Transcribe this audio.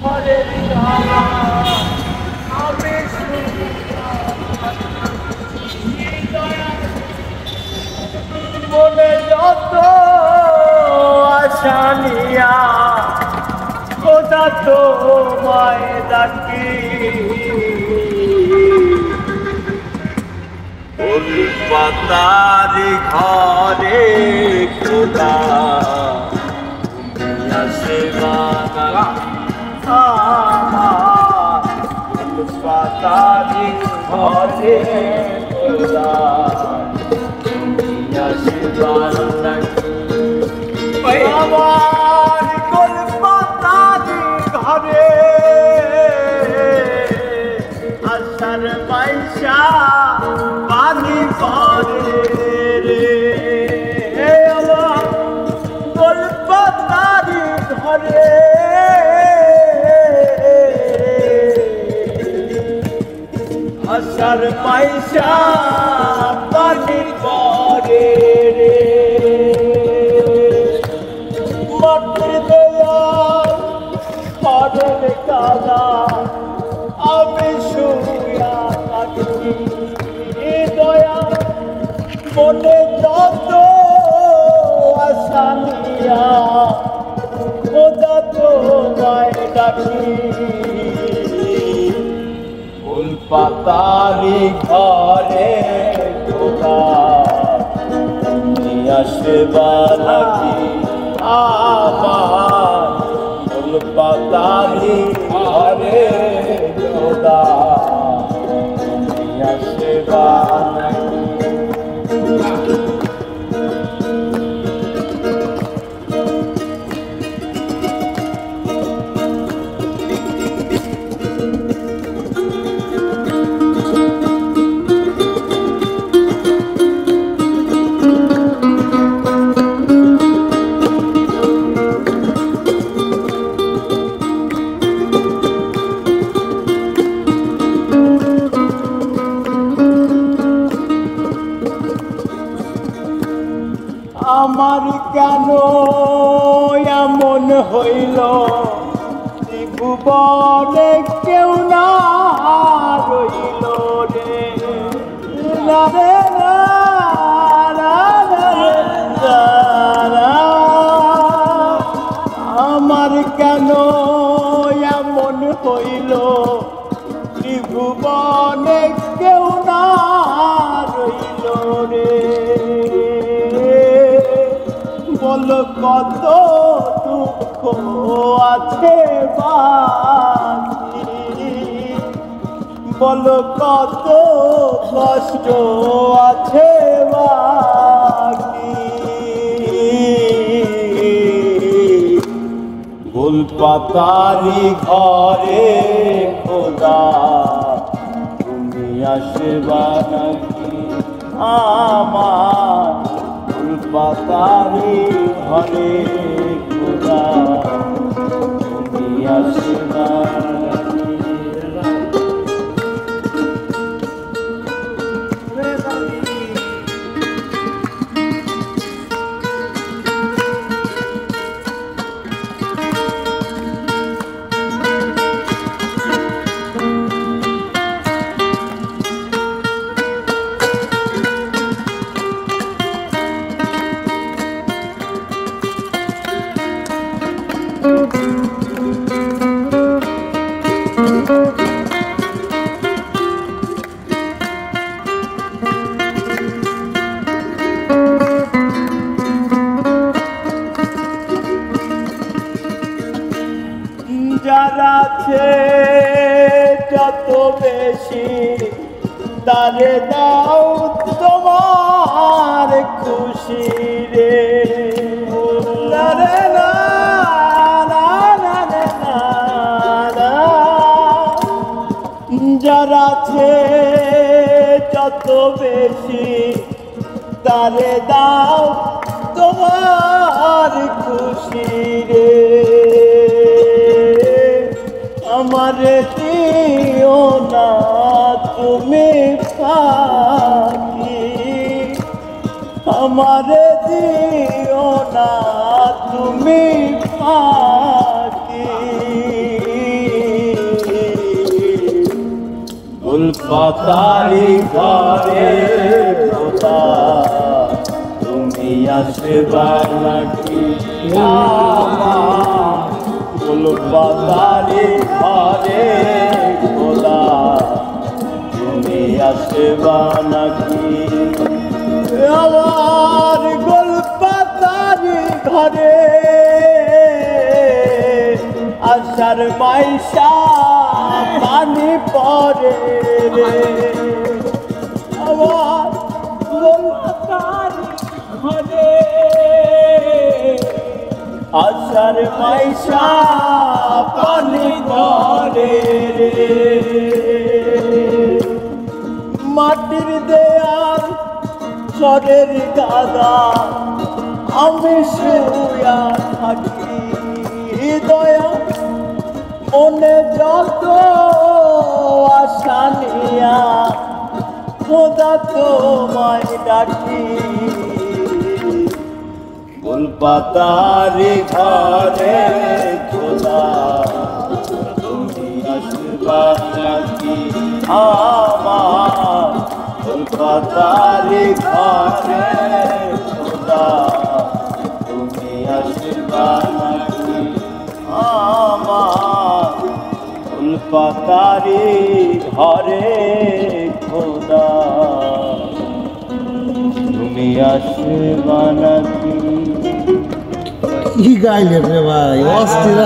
ঘরের ধারা আমি মনে যত আশা নিয়া খোদা তোমায় ডাকি ফুল পাতারি ঘরে খোদা সেবানা ফুল পাতারি ঘরে খোদা সেবানা আমার কলকাতারি ঘরে আশার পয়সা পানি পরে রে আমার কলকাতারি ঘরে আশার পয়সা পানি পরে রে কালা আমি শুয়া থাকি দয়া মনে যত আশা নিয়া খোদা তোমায় ডাকি ফুল পাতারি ঘরে খোদা আসবা নাকি আমার ফুল পাতারি ঘরে খোদা আসবা নাকি আমার কেন এমন হইল ত্রিভুবনে কেউ না রইল রে না রে না আমার কেন এমন হইল ত্রিভুবনে কেউ না রইল রে বল কত দুঃখ আছে বাকি বল কত কষ্ট আছে বাকি ফুল পাতারি ঘরে খোদা তুমি আসবা নাকি আমার পাতারি ঘরে খোদা তুমি আসবা যারা আছে যত বেশি তারে দাও তোমার খুশি রে যারা আছে যত বেশি তারে দাও তোমার খুশি রে আমার দিও না তুমি পাখি আমার দিও না তুমি পাখি ফুল পাতারি ঘরে খোদা তুমি আসবা নাকি আমার ফুল পাতারি ঘরে খোদা তুমি আসবা নাকি আমার গোল পাতারি ঘরে আশার মাইশা পানি পরে রে আমার গোল পাতারি ঘরে আশার মাইশা পানি পরে রে মাটির দেয়াল চরের গাদা আমি শুয়া থাকি দয়া মনে যত আশা নিয়া খোদা তোমায় ডাকি ফুল পাতারি ঘরে খোদা তুমি আসবা নাকি আমার ফুল পাতারি ঘরে খোদা তুমি আসবা নাকি আমার ফুল পাতারি ঘরে খোদা তুমি আসবা নাকি কি গাইলে রে ভাই অস্থির